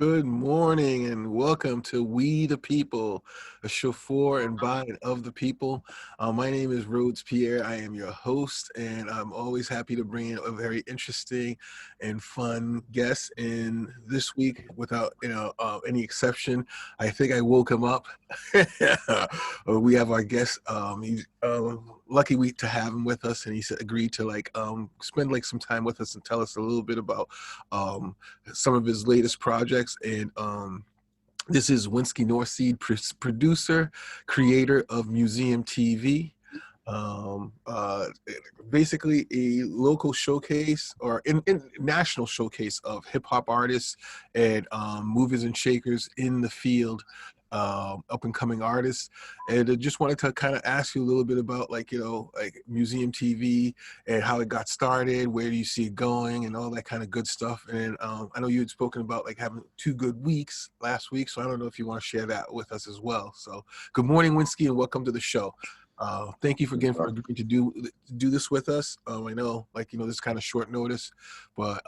Good morning and welcome to We the People, a show for and by and of the people. My name is Rhodes Pierre. I am your host, and I'm always happy to bring in a very interesting and fun guest. And this week, without any exception, I think I woke him up. We have our guest. He's lucky to have him with us, and he agreed to spend some time with us and tell us a little bit about some of his latest projects. And this is Winsky Norseed, producer, creator of Museum TV. Basically a local showcase or in national showcase of hip-hop artists and movers and shakers in the field, up and coming artists. And I just wanted to kind of ask you a little bit about Museum TV and how it got started, where do you see it going, and all that kind of good stuff. And I know you had spoken about having 2 good weeks last week, so I don't know if you want to share that with us as well. So good morning, Winsky, and welcome to the show. Thank you again for agreeing to do this with us. I know, this is kind of short notice, but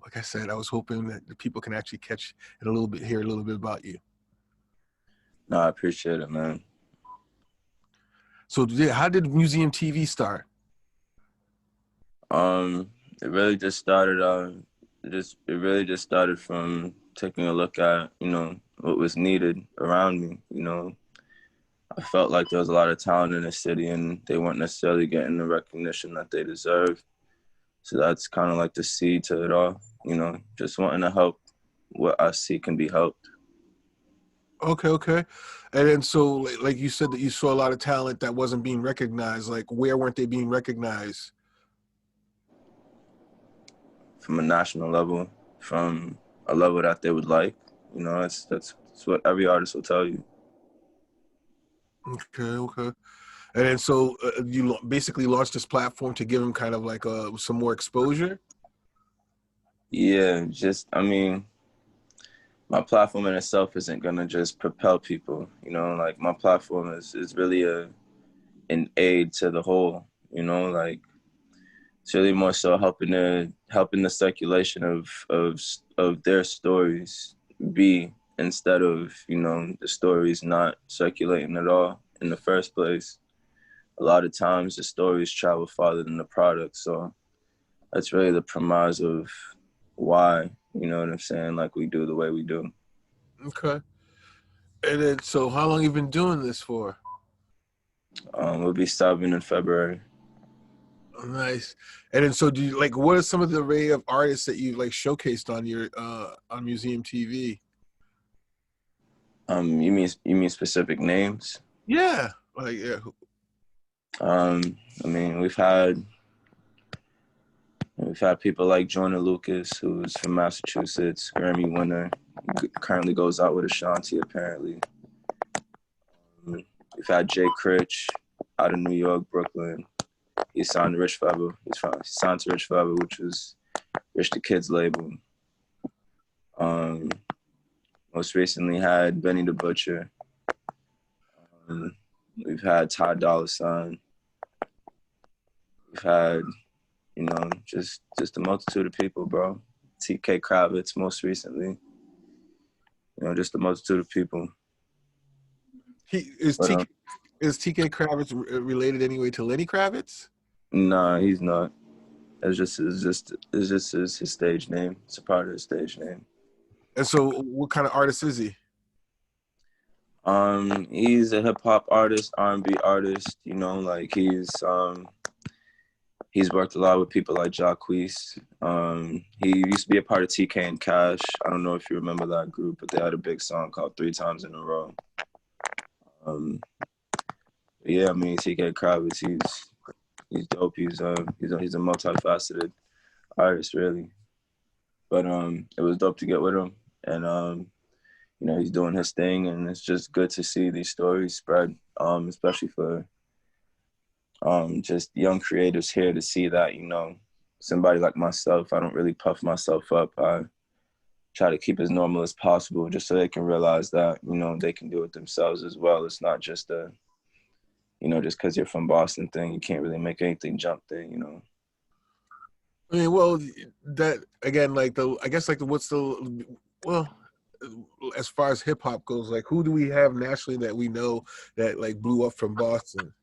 like I said, I was hoping that the people can actually catch it a little bit, hear a little bit about you. No, I appreciate it, man. So, yeah, how did Museum TV start? It really just started. It really just started from taking a look at what was needed around me. I felt like there was a lot of talent in the city, and they weren't necessarily getting the recognition that they deserve. So that's kind of like the seed to it all. Just wanting to help what I see can be helped. Okay. And then so, like you said that you saw a lot of talent that wasn't being recognized. Like, where weren't they being recognized? From a national level, from a level that they would like. That's what every artist will tell you. Okay. And then so you basically launched this platform to give them kind of some more exposure? Yeah, my platform in itself isn't gonna just propel people. My platform is really an aid to the whole. It's really more so helping the circulation of their stories be, instead of the stories not circulating at all in the first place. A lot of times the stories travel farther than the product, so that's really the premise of why, you know what I'm saying, we do the way we do. Okay. And then so how long have you been doing this for? We'll be stopping in February. Oh, nice. And then so do you what are some of the array of artists that you showcased on your on Museum TV? You mean specific names? Yeah. We've had people like Joyner Lucas, who's from Massachusetts, Grammy winner, currently goes out with Ashanti apparently. We've had Jay Critch out of New York, Brooklyn. He signed to Rich Forever. He signed to Rich Forever, which was Rich the Kid's label. Most recently had Benny the Butcher. We've had Ty Dolla $ign. We've had, just a multitude of people, bro. TK Kravitz most recently. Just a multitude of people. Is TK Kravitz related anyway to Lenny Kravitz? Nah, he's not. It's just his stage name. It's a part of his stage name. And so what kind of artist is he? He's a hip hop artist, R&B artist, he's worked a lot with people like Jacquees. He used to be a part of TK and Cash. I don't know if you remember that group, but they had a big song called 3 Times in a Row. Yeah, TK Kravitz, he's dope. He's a multifaceted artist, really. But it was dope to get with him, and he's doing his thing, and it's just good to see these stories spread, especially for just young creatives here, to see that somebody like myself, I don't really puff myself up. I try to keep as normal as possible, just so they can realize that they can do it themselves as well. It's not just just because you're from Boston thing, you can't really make anything jump thing. Well, that again, what's the, well, as far as hip hop goes, like who do we have nationally that we know that like blew up from Boston?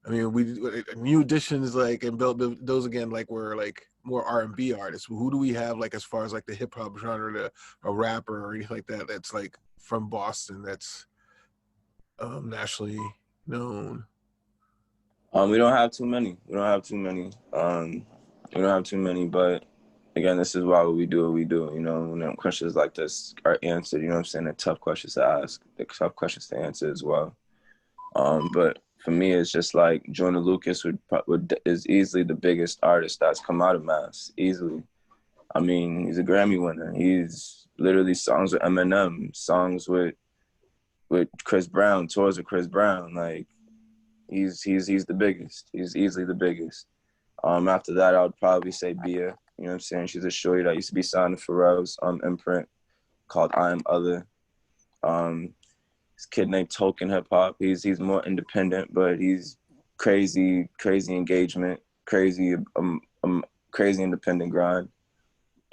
I mean, we New Editions like and those again like were like more R&B artists. Who do we have like as far as like the hip hop genre, a rapper or anything like that that's like from Boston that's nationally known? We don't have too many. We don't have too many. We don't have too many, but again, this is why we do what we do. You know, when questions like this are answered, you know what I'm saying? They're tough questions to ask, they're tough questions to answer as well. But for me, it's just like Joyner Lucas is easily the biggest artist that's come out of Mass, easily. I mean, he's a Grammy winner. He's literally songs with Eminem, songs with Chris Brown, tours with Chris Brown. Like he's the biggest. He's easily the biggest. After that, I would probably say Bia. You know what I'm saying? She's a shorty that used to be signed to Pharrell's imprint called I Am Other. This kid named Token Hip Hop. He's more independent, but he's crazy engagement, crazy independent grind.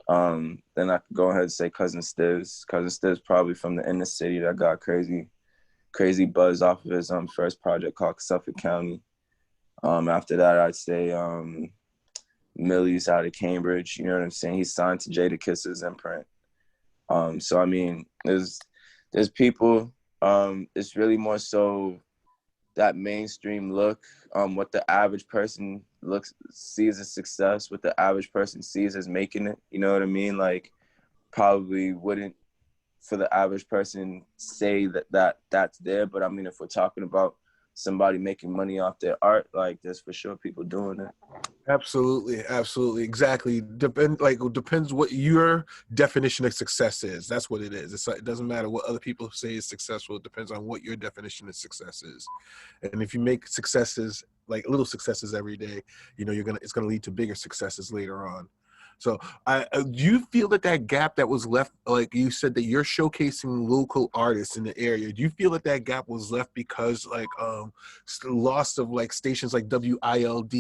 Then I could go ahead and say Cousin Stiz. Cousin Stiz probably from the inner city that got crazy buzz off of his first project called Suffolk County. After that, I'd say Millie's out of Cambridge. You know what I'm saying? He's signed to Jadakiss's imprint. So I mean, there's people. It's really more so that mainstream look. What the average person sees as success, what the average person sees as making it. You know what I mean? Like, probably wouldn't for the average person say that's there. But I mean, if we're talking about somebody making money off their art, like there's for sure people doing it. Absolutely, exactly. Depends what your definition of success is. That's what it is. It doesn't matter what other people say is successful. It depends on what your definition of success is. And if you make successes like little successes every day, you know it's gonna lead to bigger successes later on. So, do you feel that gap that was left, like you said that you're showcasing local artists in the area, do you feel that gap was left because like loss of like stations like WILD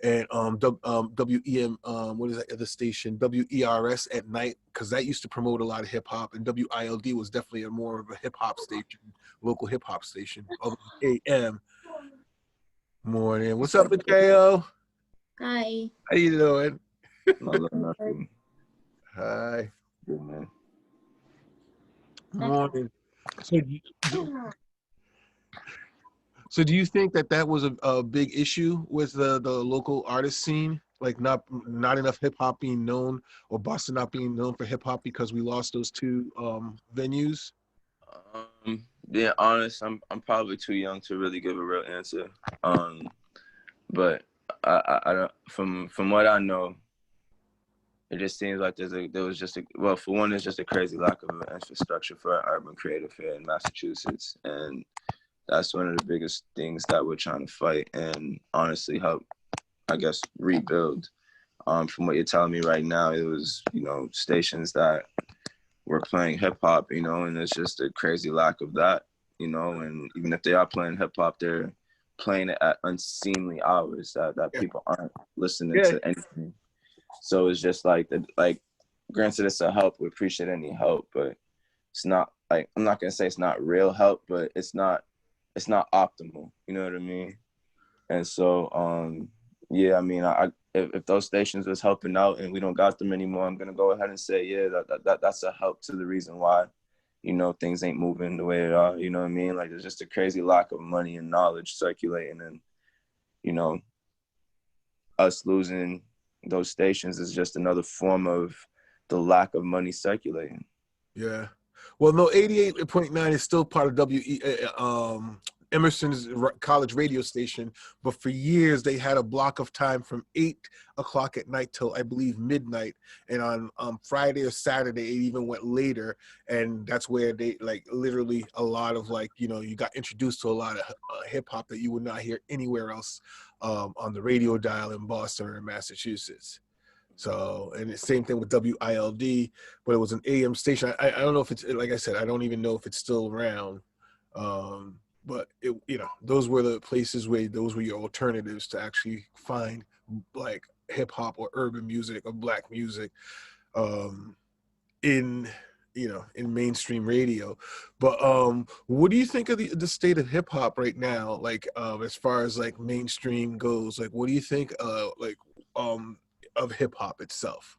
and WEM, what is that other station, WERS at night, because that used to promote a lot of hip hop, and WILD was definitely a more of a hip hop station, local hip hop station. AM morning. What's up, Mateo? Hi. How you doing? Nothing. Hi. Good, man. Morning. So do you think that was a big issue with the local artist scene? Like not enough hip hop being known, or Boston not being known for hip hop because we lost those two venues? Being honest, I'm probably too young to really give a real answer. But I don't, from what I know, it just seems like for one, there's just a crazy lack of infrastructure for an urban creative here in Massachusetts, and that's one of the biggest things that we're trying to fight and honestly help, I guess, rebuild. From what you're telling me right now, it was, stations that were playing hip hop, and there's just a crazy lack of that, and even if they are playing hip hop, they're playing it at unseemly hours that people aren't listening to anything. So it's just granted, it's a help. We appreciate any help, but it's not like, I'm not gonna say it's not real help, but it's not optimal. You know what I mean? And so, yeah, I mean, if those stations was helping out and we don't got them anymore, I'm gonna go ahead and say, yeah, that's a help to the reason why, things ain't moving the way they are. You know what I mean? Like, there's just a crazy lack of money and knowledge circulating, and us losing those stations is just another form of the lack of money circulating. Yeah. Well, no, 88.9 is still part of Emerson's college radio station, but for years they had a block of time from 8 o'clock at night till I believe midnight, and on Friday or Saturday it even went later, and that's where they literally a lot of you got introduced to a lot of hip hop that you would not hear anywhere else on the radio dial in Boston or in Massachusetts. So, and the same thing with WILD, but it was an AM station. I don't know if it's, like I said, I don't even know if it's still around. But those were the places where those were your alternatives to actually find like hip hop or urban music or black music in in mainstream radio. But what do you think of the state of hip hop right now? Like as far as like mainstream goes, like what do you think um of hip hop itself?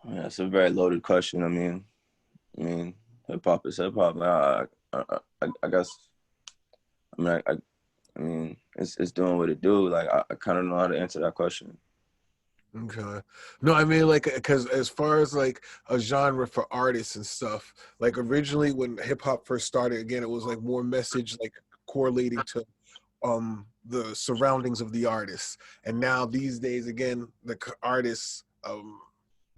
Yeah, that's a very loaded question. I mean, hip hop is hip hop. I guess. I mean, I mean, it's doing what it do. Like, I kind of know how to answer that question. Okay. No, I mean like because as far as like a genre for artists and stuff, like originally when hip hop first started, again, it was like more message like correlating to the surroundings of the artists. And now these days, again, the artists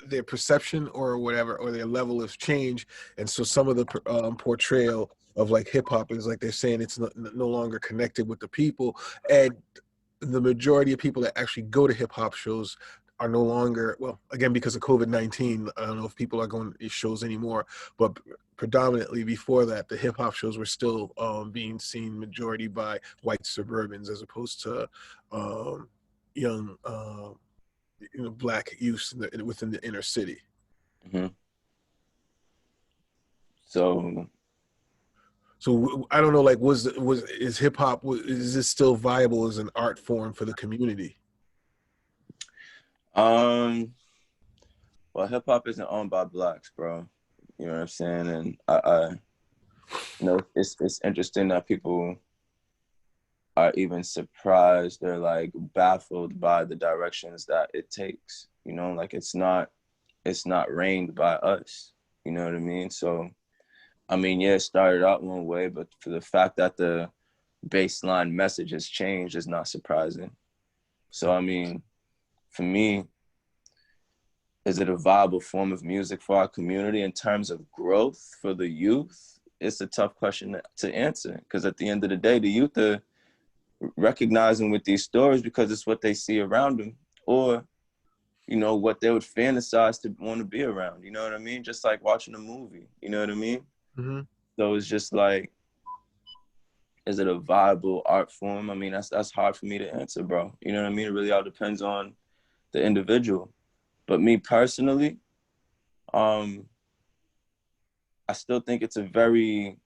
their perception or whatever or their level of change, and so some of the portrayal of like hip hop is like they're saying it's no longer connected with the people, and the majority of people that actually go to hip hop shows are no longer, well, again, because of COVID-19. I don't know if people are going to these shows anymore, but predominantly before that, the hip hop shows were still being seen majority by white suburbans as opposed to young, black youth within the inner city. Hmm. So, So I don't know, like, was is hip hop, is this still viable as an art form for the community? um, well, hip hop isn't owned by blacks, bro. You know what I'm saying? And it's interesting that people are even surprised or like baffled by the directions that it takes. Like it's not reigned by us. You know what I mean? So, I mean, yeah, it started out one way, but for the fact that the baseline message has changed is not surprising. So, I mean, for me, is it a viable form of music for our community in terms of growth for the youth? It's a tough question to answer because at the end of the day, the youth are recognizing with these stories because it's what they see around them, or what they would fantasize to want to be around. You know what I mean? Just like watching a movie. You know what I mean? Mm-hmm. So it's just like, is it a viable art form? I mean, that's hard for me to answer, bro. You know what I mean? It really all depends on the individual. But me personally, um, I still think it's a very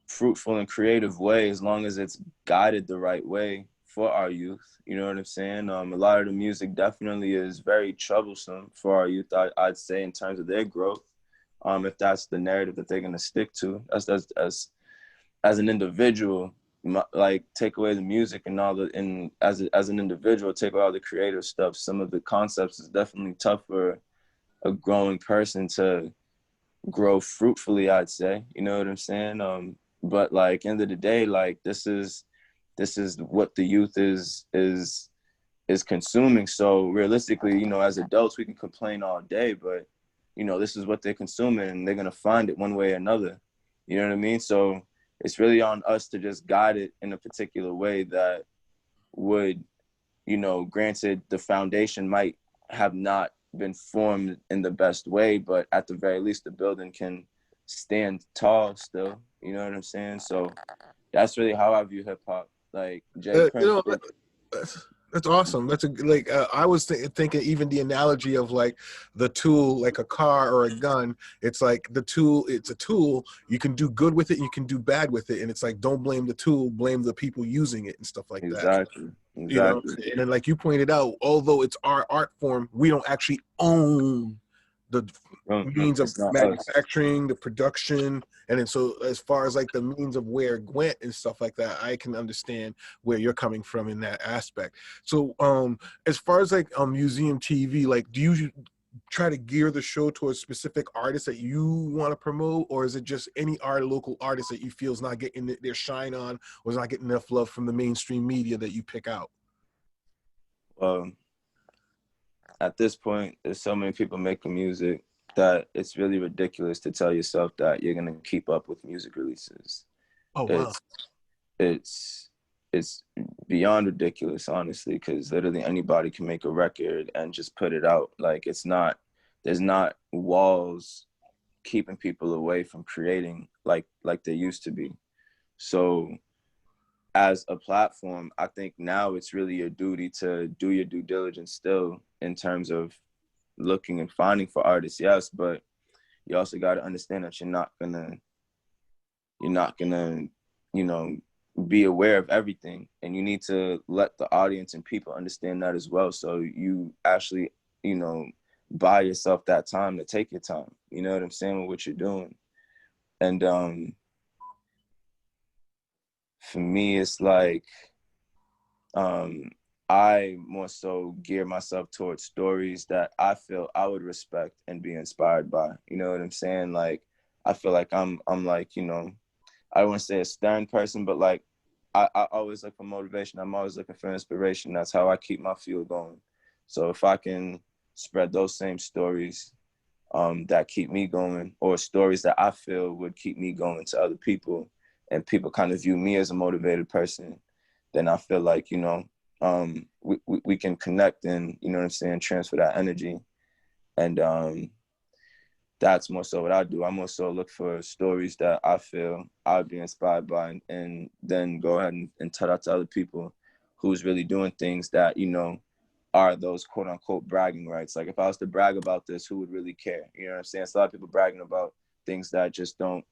fruitful and creative way as long as it's guided the right way for our youth. You know what I'm saying? A lot of the music definitely is very troublesome for our youth, I'd say, in terms of their growth. If that's the narrative that they're gonna stick to, as an individual, like take away the music and all the, and as an individual, take away all the creative stuff. Some of the concepts is definitely tough for a growing person to grow fruitfully, I'd say. You know what I'm saying? But like end of the day, like this is what the youth is consuming. So realistically, as adults, we can complain all day, but this is what they're consuming, and they're gonna find it one way or another. You know what I mean? So it's really on us to just guide it in a particular way that would, granted, the foundation might have not been formed in the best way, but at the very least, the building can stand tall still. You know what I'm saying? So that's really how I view hip hop. Like Jay Uh, you Prince. know, that's awesome. That's like I was thinking even the analogy of like the tool, like a car or a gun. It's like the tool. It's a tool. You can do good with it. You can do bad with it. And it's like don't blame the tool, blame the people using it and stuff like that. Exactly. You know, Exactly. and then like you pointed out, although it's our art form, we don't actually own the means of It's not us. manufacturing, the production, and then so as far as like the means of where it went and stuff like that, I can understand where you're coming from in that aspect. So as far as like museum TV, like do you try to gear the show towards specific artists that you want to promote, or is it just any local artist that you feel is not getting their shine on or is not getting enough love from the mainstream media that you pick out? Well, at this point, there's so many people making music that it's really ridiculous to tell yourself that you're gonna keep up with music releases. Oh wow. It's it's it's beyond ridiculous, honestly, because literally anybody can make a record and just put it out. Like there's not walls keeping people away from creating like they used to be. So as a platform, I think now it's really your duty to do your due diligence still in terms of looking and finding for artists, yes, but you also got to understand that you're not gonna, you know, be aware of everything, and you need to let the audience and people understand that as well. So you actually, you know, buy yourself that time to take your time. You know what I'm saying, with what you're doing. And for me, it's like um, I more so gear myself towards stories that I feel I would respect and be inspired by. You know what I'm saying? Like I feel like I'm like, you know, I don't want to say a stern person, but like I always look for motivation. I'm always looking for inspiration. That's how I keep my fuel going. So if I can spread those same stories that keep me going, or stories that I feel would keep me going to other people, and people kind of view me as a motivated person, then I feel like, you know, we can connect and, you know what I'm saying, transfer that energy. And that's more so what I do. I more so look for stories that I feel I'd be inspired by, and then go ahead and tell that to other people who's really doing things that, you know, are those quote unquote bragging rights. Like if I was to brag about this, who would really care? You know what I'm saying? It's a lot of people bragging about things that just don't,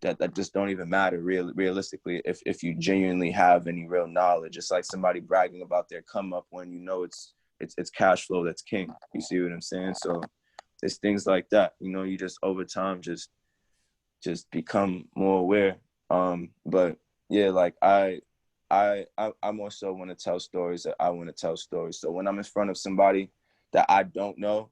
that just don't even matter realistically if you genuinely have any real knowledge. It's like somebody bragging about their come up when you know it's cash flow that's king. You see what I'm saying? So it's things like that. You know, you just over time just become more aware. But yeah, like I more so want to tell stories that I want to tell stories. So when I'm in front of somebody that I don't know,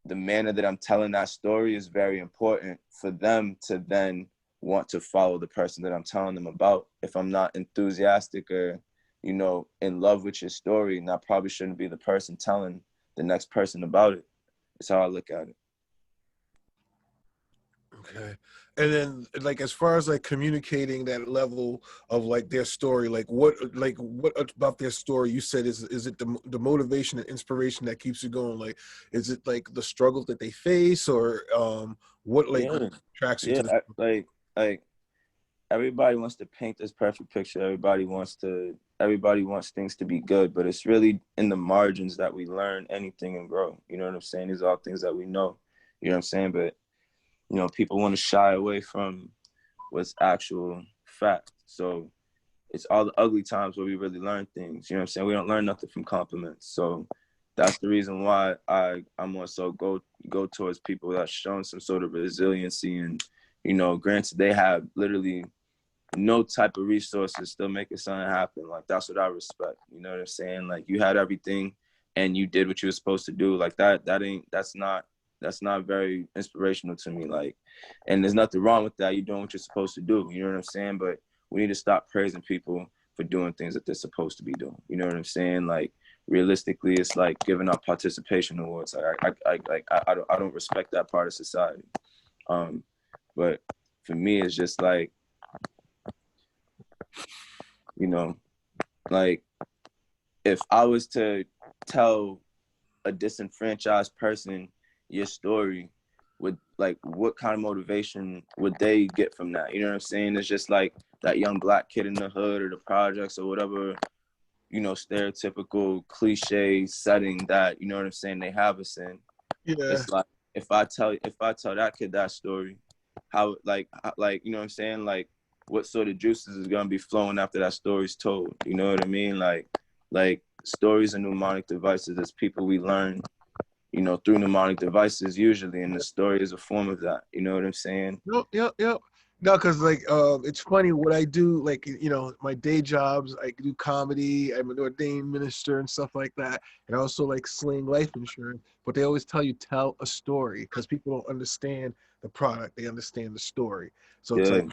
the manner that I'm telling that story is very important for them to then want to follow the person that I'm telling them about. If I'm not enthusiastic or, you know, in love with your story, and I probably shouldn't be the person telling the next person about it. That's how I look at it. Okay. And then like as far as like communicating that level of like their story, like what about their story you said is it the motivation and inspiration that keeps you going? Like is it like the struggles that they face, or what like Yeah, attracts you yeah. to the Like everybody wants to paint this perfect picture. Everybody wants things to be good, but it's really in the margins that we learn anything and grow. You know what I'm saying? These are all things that we know. You know what I'm saying? But you know, people want to shy away from what's actual fact. So it's all the ugly times where we really learn things. You know what I'm saying? We don't learn nothing from compliments. So that's the reason why I'm also go towards people that's shown some sort of resiliency, and, you know, granted they have literally no type of resources, still making something happen. Like that's what I respect. You know what I'm saying? Like you had everything and you did what you were supposed to do. Like that's not very inspirational to me. Like, and there's nothing wrong with that. You're doing what you're supposed to do. You know what I'm saying? But we need to stop praising people for doing things that they're supposed to be doing. You know what I'm saying? Like realistically, it's like giving out participation awards. Like I don't respect that part of society. Um, but for me, it's just like, you know, like if I was to tell a disenfranchised person your story, would like what kind of motivation would they get from that? You know what I'm saying? It's just like that young black kid in the hood or the projects or whatever, you know, stereotypical cliche setting that, you know what I'm saying, they have us in. yeah. It's like if I tell that kid that story, how like you know what I'm saying, like what sort of juices is gonna be flowing after that story's told? You know what I mean? Like stories and mnemonic devices as people we learn, you know, through mnemonic devices usually, and the story is a form of that. You know what I'm saying? Yep, yep, yep. No, because like it's funny what I do. Like my day jobs, I do comedy. I'm an ordained minister and stuff like that, and I also like sling life insurance. But they always tell you tell a story because people don't understand the product; they understand the story. So it's Yeah, like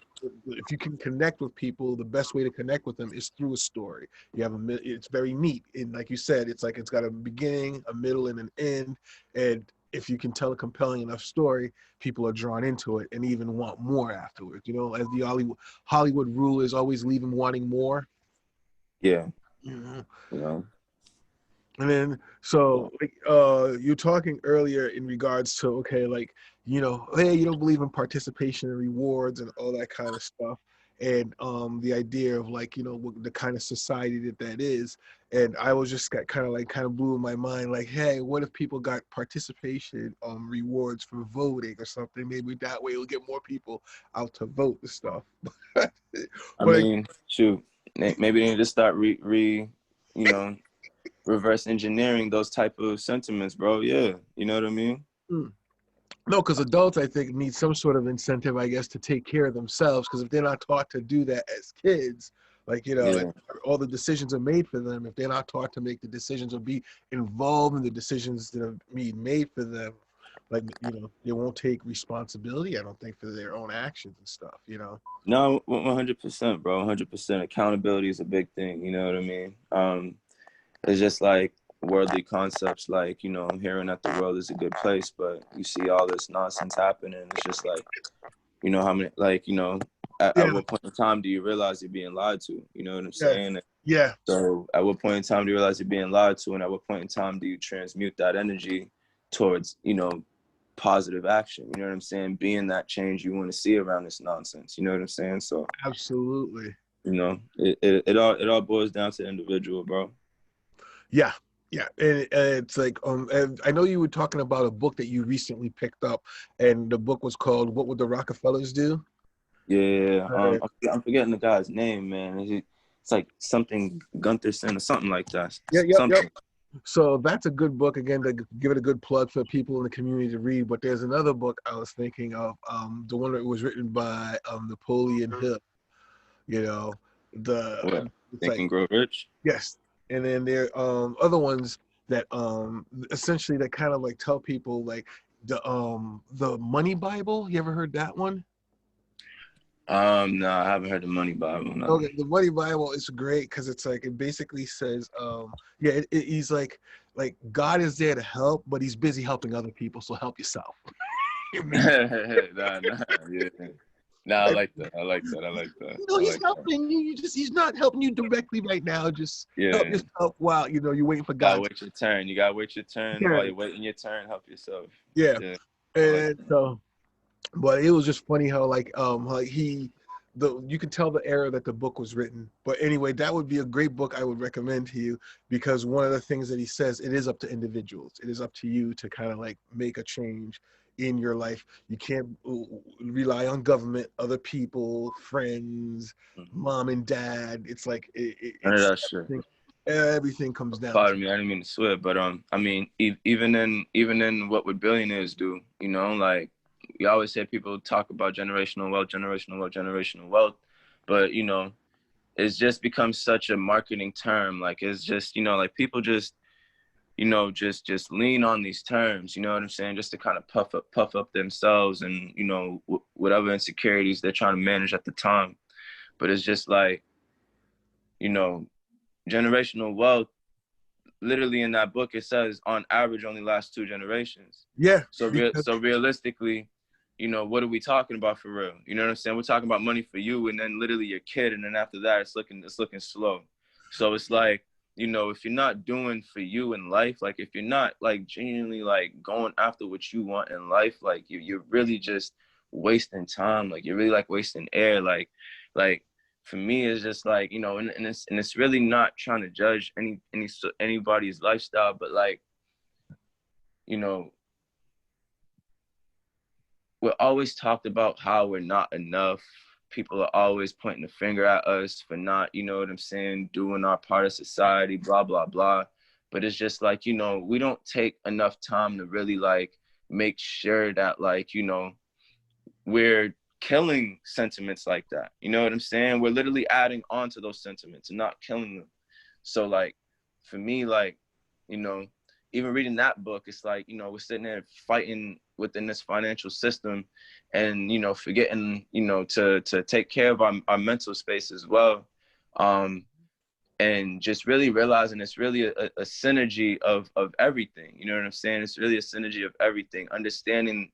if you can connect with people, the best way to connect with them is through a story. You have it's very neat, and like you said, it's like it's got a beginning, a middle, and an end. And if you can tell a compelling enough story, people are drawn into it and even want more afterwards. You know, as the Hollywood rule is always leave them wanting more. yeah, Mhm. you know, And then, so like, you're talking earlier in regards to, okay, like, hey, you don't believe in participation and rewards and all that kind of stuff. And the idea of like, what the kind of society that is. And I was just got kind of blew in my mind, like, hey, what if people got participation rewards for voting or something? Maybe that way it'll get more people out to vote and stuff. I But mean, shoot, maybe they need to start you know, reverse engineering those type of sentiments, bro. Yeah, you know what I mean? no, because adults, I think, need some sort of incentive, I guess, to take care of themselves. Because if they're not taught to do that as kids, like, Yeah. all the decisions are made for them. If they're not taught to make the decisions or be involved in the decisions that are being made for them, like, they won't take responsibility, I don't think, for their own actions and stuff. No, 100%, bro. 100%. Accountability is a big thing. You know what I mean? It's just like worldly concepts, like, hearing that the world is a good place, but you see all this nonsense happening. It's just like, how many, like, at Yeah, what point in time do you realize you're being lied to? You know what I'm yeah, saying? yeah. So at what point in time do you realize you're being lied to? And at what point in time do you transmute that energy towards, positive action? You know what I'm saying? Being that change you want to see around this nonsense. You know what I'm saying? So, Absolutely. it all boils down to the individual, bro. Yeah, yeah, and it's like, and I know you were talking about a book that you recently picked up, and the book was called "What Would the Rockefellers Do?" Yeah. Uh, I'm forgetting the guy's name, man. It's like something Guntherson or something like that. yeah, yep, yep. Something. So that's a good book, again, to give it a good plug for people in the community to read. But there's another book I was thinking of, the one that was written by Napoleon Hill. You know, What? it's Think like, and Grow Rich. yes, and then there other ones that essentially that kind of like tell people, like, the Money Bible. You ever heard that one? No, I haven't heard the Money Bible. No. Okay, the Money Bible is great because it's like, it basically says, yeah, he's like God is there to help, but he's busy helping other people, so help yourself. I mean, Nah, yeah. Nah, I like that. I like that. I like that. I he's like that. helping you. He's not helping you directly right now. Just help Yeah. yourself while you're waiting for Gotta God. wait your turn. You gotta wait your turn. Yeah, While you're waiting your turn, help yourself. yeah, Yeah. I like and so. But it was just funny how, like, you could tell the era that the book was written. But anyway, that would be a great book I would recommend to you, because one of the things that he says, it is up to individuals. It is up to you to kind of like make a change in your life. You can't rely on government, other people, friends, that. mom and dad. It's like None of it's that shit. everything comes down to. Pardon me, I didn't mean to swear, but I mean, even in what would billionaires do, like you always say people talk about generational wealth, generational wealth, but it's just become such a marketing term. Like it's just like people just just lean on these terms. You know what I'm saying? Just to kind of puff up themselves and whatever insecurities they're trying to manage at the time. But it's just like you know generational wealth, literally in that book it says on average only lasts 2 generations. Yeah, because So realistically, what are we talking about for real? You know what I'm saying? We're talking about money for you and then literally your kid, and then after that it's looking slow. So it's like, if you're not doing for you in life, like if you're not like genuinely like going after what you want in life, like you're really just wasting time. Like you're really like wasting air. Like for me, it's just like, and it's really not trying to judge anybody's lifestyle, but like, you know, we're always talked about how we're not enough. People are always pointing the finger at us for not, you know what I'm saying, doing our part of society, blah, blah, blah. But it's just like, we don't take enough time to really like make sure that like, we're killing sentiments like that. You know what I'm saying? We're literally adding on to those sentiments and not killing them. So like for me, like, you know, even reading that book, it's like, we're sitting there fighting within this financial system and, forgetting, to take care of our mental space as well. And just really realizing it's really a synergy of everything. You know what I'm saying? It's really a synergy of everything. Understanding,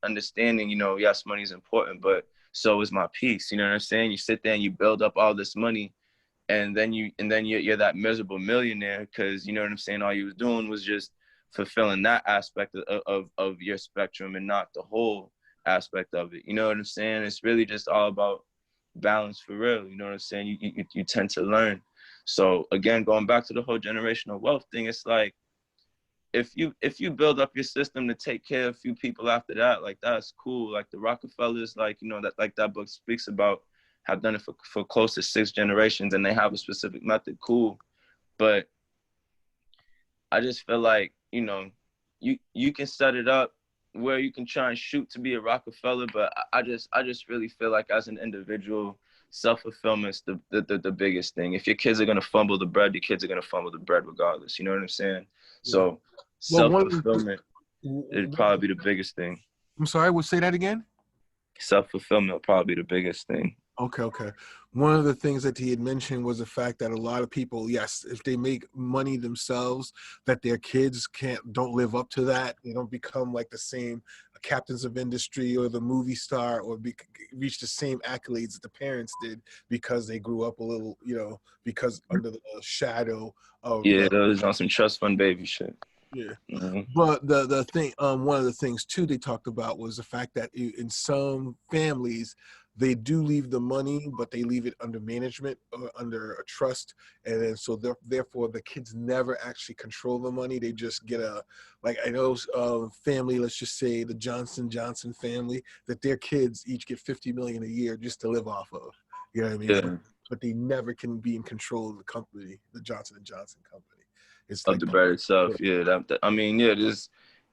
yes, money is important, but so is my peace. You know what I'm saying? You sit there and you build up all this money, and then you're that miserable millionaire because, you know what I'm saying, all you was doing was just fulfilling that aspect of your spectrum and not the whole aspect of it. You know what I'm saying? It's really just all about balance for real. You know what I'm saying? You tend to learn. So again, going back to the whole generational wealth thing, it's like, if you build up your system to take care of a few people after that, like that's cool. Like the Rockefellers, like, you know, that, like that book speaks about, have done it for close to 6 generations, and they have a specific method, cool. But I just feel like, you know, you can set it up where you can try and shoot to be a Rockefeller, but I just really feel like as an individual, self-fulfillment's the biggest thing. If your kids are gonna fumble the bread, your kids are gonna fumble the bread regardless. You know what I'm saying? Yeah. So Well, self-fulfillment would probably be the biggest thing. I'm sorry, would say that again? Self-fulfillment would probably be the biggest thing. Okay. One of the things that he had mentioned was the fact that a lot of people, yes, if they make money themselves, that their kids don't live up to that. They don't become like the same captains of industry or the movie star, or reach the same accolades that the parents did, because they grew up a little, you know, because under the shadow of Yeah, those on some trust fund baby shit. yeah. Mm-hmm. But the thing, one of the things too they talked about was the fact that in some families, they do leave the money, but they leave it under management or under a trust, and then so therefore the kids never actually control the money. They just get like I know family, let's just say the Johnson family, that their kids each get $50 million a year just to live off of. You know what I mean? Yeah. But they never can be in control of the company, the Johnson & Johnson company. It's Of like the bread itself, yeah. I mean, yeah, just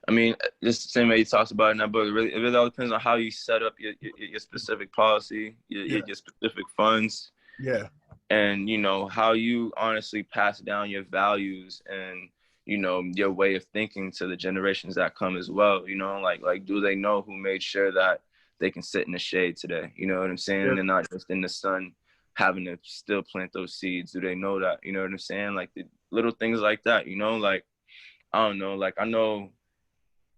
the same way he talks about in that book. It really all depends on how you set up your specific policy, your specific funds, yeah, and you know how you honestly pass down your values and, you know, your way of thinking to the generations that come as well. You know, like do they know who made sure that they can sit in the shade today? You know what I'm saying? And they're not just in the sun having to still plant those seeds. Do they know that? You know what I'm saying? Like the little things like that, you know, like, I don't know, like I know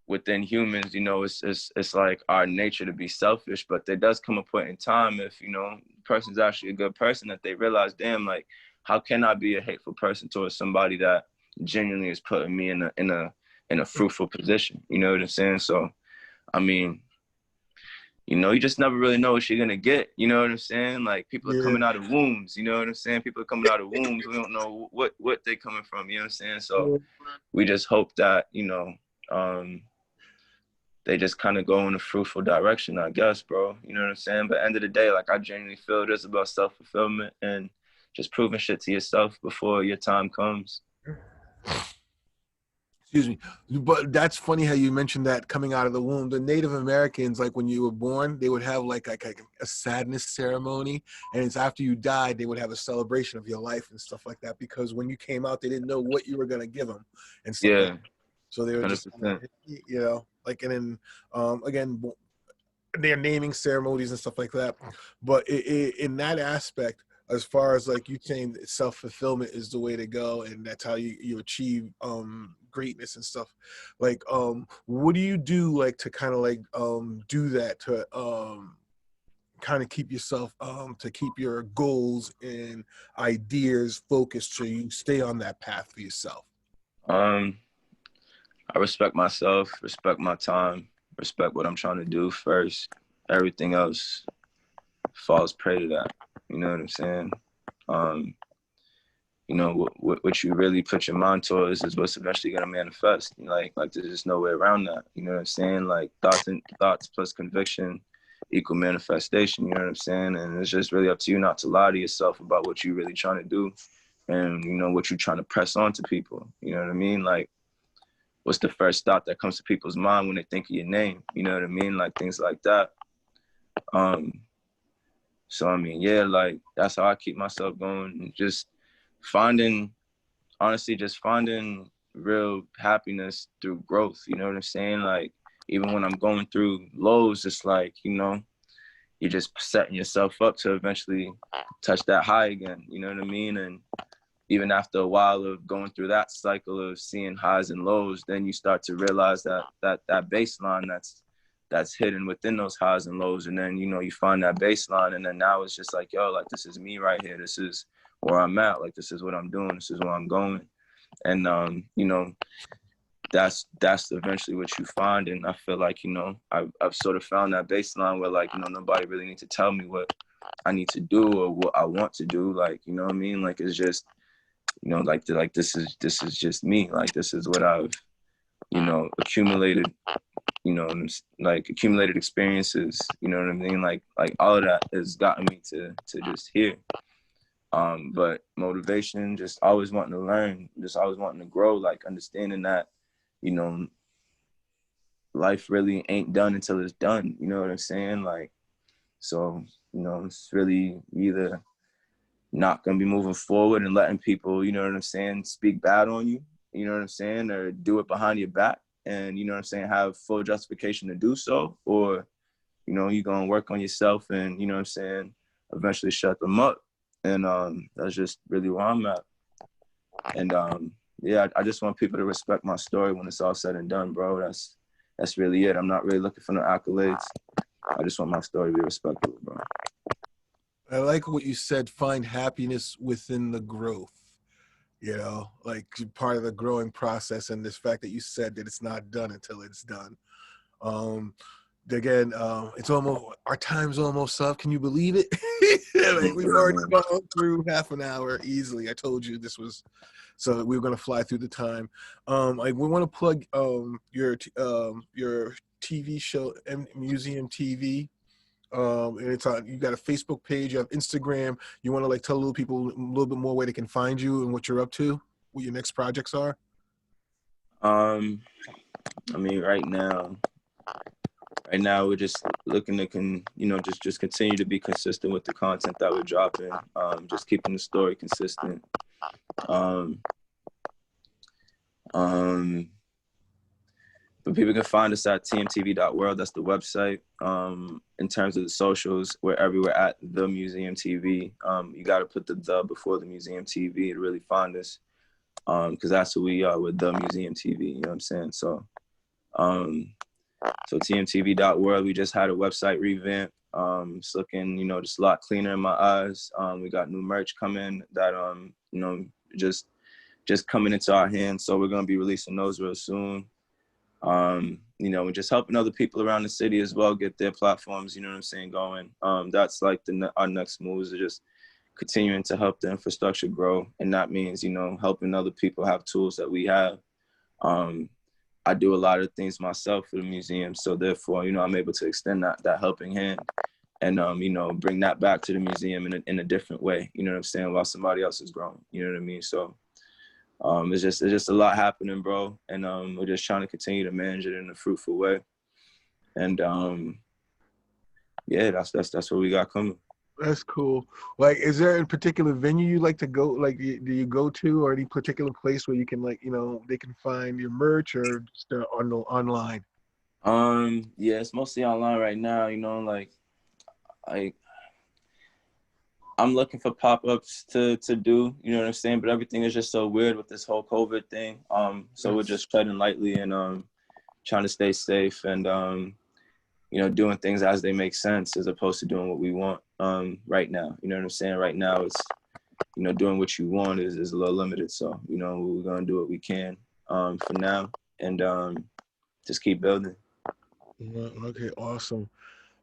within humans, you know, it's like our nature to be selfish, but there does come a point in time, if, you know, the person's actually a good person, that they realize, damn, like, how can I be a hateful person towards somebody that genuinely is putting me in a fruitful position? You know what I'm saying? So, I mean, you know, you just never really know what you're gonna get. You know what I'm saying? Like people are coming out of wombs. You know what I'm saying? People are coming out of wombs. We don't know what they're coming from. You know what I'm saying? So we just hope that, you know, they just kind of go in a fruitful direction, I guess, bro. You know what I'm saying? But at the end of the day, like I genuinely feel it is about self-fulfillment and just proving shit to yourself before your time comes. Excuse me. But that's funny how you mentioned that coming out of the womb. The Native Americans, like when you were born, they would have like a sadness ceremony. And it's after you died, they would have a celebration of your life and stuff like that. Because when you came out, they didn't know what you were going to give them and stuff like that. So they were 100%. Just, you know, like, and then again, their naming ceremonies and stuff like that. But in that aspect, as far as like you saying self-fulfillment is the way to go, and that's how you achieve greatness and stuff, like what do you do like to kind of like do that to kind of keep yourself to keep your goals and ideas focused so you stay on that path for yourself? I respect myself, respect my time, respect what I'm trying to do first. Everything else falls prey to that. You know what I'm saying? You know, what you really put your mind towards is what's eventually gonna manifest. Like there's just no way around that. You know what I'm saying? Like thoughts plus conviction equal manifestation. You know what I'm saying? And it's just really up to you not to lie to yourself about what you're really trying to do, and you know what you're trying to press on to people. You know what I mean? Like, what's the first thought that comes to people's mind when they think of your name? You know what I mean? Like things like that. So I mean, yeah, like that's how I keep myself going. Just honestly, just finding real happiness through growth. You know what I'm saying? Like even when I'm going through lows, it's like, you know, you're just setting yourself up to eventually touch that high again. You know what I mean? And even after a while of going through that cycle of seeing highs and lows, then you start to realize that baseline that's hidden within those highs and lows. And then, you know, you find that baseline, and then now it's just like, yo, like this is me right here. This is where I'm at. Like this is what I'm doing. This is where I'm going. And you know, that's eventually what you find. And I feel like, you know, I've sort of found that baseline where, like, you know, nobody really needs to tell me what I need to do or what I want to do. Like, you know what I mean? Like it's just you know, like this is just me. Like this is what I've, you know, accumulated, you know, like accumulated experiences, you know what I mean? Like all of that has gotten me to just here. But motivation, just always wanting to learn, just always wanting to grow, like understanding that, you know, life really ain't done until it's done. You know what I'm saying? Like, so, you know, it's really either not gonna be moving forward and letting people, you know what I'm saying, speak bad on you, you know what I'm saying, or do it behind your back and, you know what I'm saying, have full justification to do so, or, you know, you're gonna work on yourself and, you know what I'm saying, eventually shut them up. And that's just really where I'm at. And yeah, I just want people to respect my story when it's all said and done, bro. That's really it. I'm not really looking for no accolades. I just want my story to be respectable, bro. I like what you said, find happiness within the growth, you know, like part of the growing process, and this fact that you said that it's not done until it's done. Um, again, it's almost, our time's almost up. Can you believe it? Like we've already gone through half an hour easily. I told you this was, so we were going to fly through the time. Like we want to plug your TV show and Museum TV. And it's on, you got a Facebook page, you have Instagram. You want to like tell little people a little bit more where they can find you and what you're up to, what your next projects are? I mean, right now we're just looking to just continue to be consistent with the content that we're dropping. Just keeping the story consistent. Um, but people can find us at tmtv.world. That's the website. In terms of the socials, we're everywhere at the Museum TV. You got to put the before the Museum TV to really find us, because that's who we are. We're the Museum TV. You know what I'm saying? So, so tmtv.world. We just had a website revamp. It's looking, you know, just a lot cleaner in my eyes. We got new merch coming that you know, just coming into our hands. So we're gonna be releasing those real soon. You know, and just helping other people around the city as well get their platforms, you know what I'm saying, going. That's like our next move is just continuing to help the infrastructure grow. And that means, you know, helping other people have tools that we have. I do a lot of things myself for the museum. So therefore, you know, I'm able to extend that helping hand and, you know, bring that back to the museum in a different way, you know what I'm saying, while somebody else is growing, you know what I mean? So it's just a lot happening, bro. And we're just trying to continue to manage it in a fruitful way. And yeah, that's what we got coming. That's cool. Like, is there a particular venue you like to go? Like, do you go to, or any particular place where you can, like, you know, they can find your merch, or just online? Yeah, it's mostly online right now, you know, like I'm looking for pop-ups to do, you know what I'm saying? But everything is just so weird with this whole COVID thing. So we're just treading lightly and trying to stay safe and you know, doing things as they make sense as opposed to doing what we want right now. You know what I'm saying? Right now it's, you know, doing what you want is a little limited. So, you know, we're gonna do what we can for now and just keep building. Okay, awesome.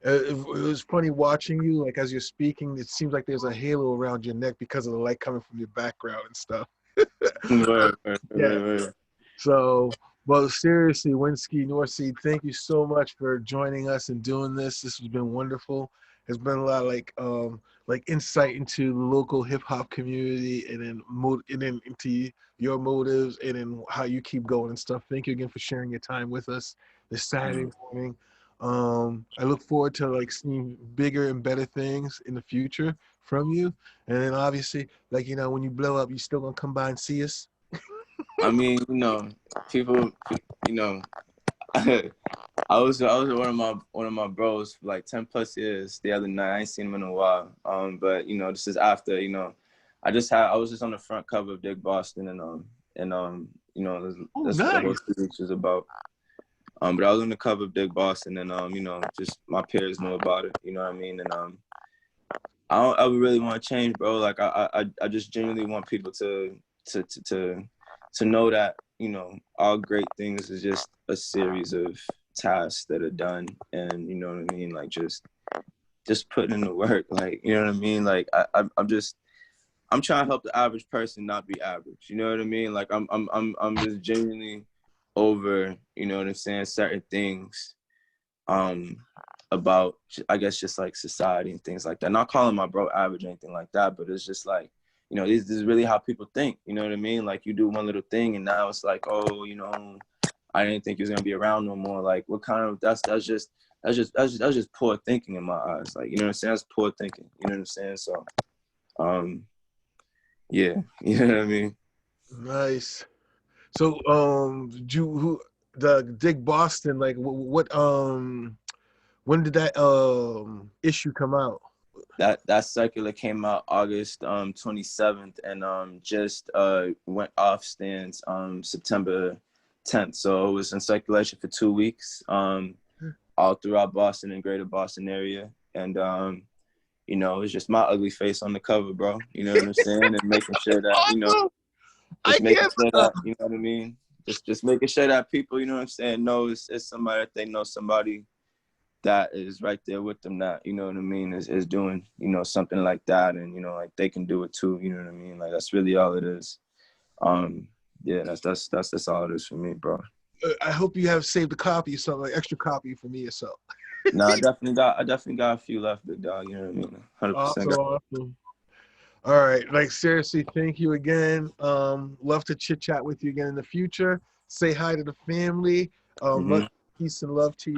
It was funny watching you, like as you're speaking. It seems like there's a halo around your neck because of the light coming from your background and stuff. Yeah. Right. So, well, seriously, Winsky Norseed, thank you so much for joining us and doing this. This has been wonderful. There's been a lot of like insight into the local hip hop community, and then into your motives, and then how you keep going and stuff. Thank you again for sharing your time with us this Saturday morning. I look forward to like seeing bigger and better things in the future from you. And then obviously, like, you know, when you blow up, you still gonna come by and see us. I mean, you know, people, you know, I was with one of my bros for like 10 plus years the other night. I ain't seen him in a while. But you know, this is after, you know, I was just on the front cover of Dick Boston and you know, Oh, that's what the nice. whole series was about. But I was on the cover of Dick Boston and you know, just my peers know about it, you know what I mean? And I would really want to change, bro. Like I just genuinely want people to know that, you know, all great things is just a series of tasks that are done, and you know what I mean, like just putting in the work, like, you know what I mean, like I'm just I'm trying to help the average person not be average. You know what I mean? Like I'm just genuinely over, you know what I'm saying, certain things about, I guess, just like society and things like that. Not calling my bro average or anything like that, but it's just like, you know, this is really how people think. You know what I mean? Like you do one little thing and now it's like, oh, you know, I didn't think he was gonna be around no more. Like what kind of that's just poor thinking in my eyes. Like, you know what I'm saying? That's poor thinking. You know what I'm saying? So yeah, you know what I mean? Nice. So, the Dick Boston, like, what, when did that issue come out? That circular came out August 27th and just went off stands September 10th. So it was in circulation for 2 weeks all throughout Boston and greater Boston area. And you know, it was just my ugly face on the cover, bro. You know what I'm saying? And making sure that, you know, Awesome. I just making can't. sure that, you know what I mean? Just making sure that people, you know what I'm saying, know it's somebody that they know, somebody that is right there with them, that, you know what I mean, is doing, you know, something like that, and, you know, like they can do it too, you know what I mean? Like that's really all it is. Yeah, that's all it is for me, bro. I hope you have saved a copy, something like extra copy for me or so. No, I definitely got a few left, big dog, you know what I mean? 100% Awesome, got. awesome. All right, like seriously, thank you again. Love to chit chat with you again in the future. Say hi to the family. Much Mhm. peace and love to you.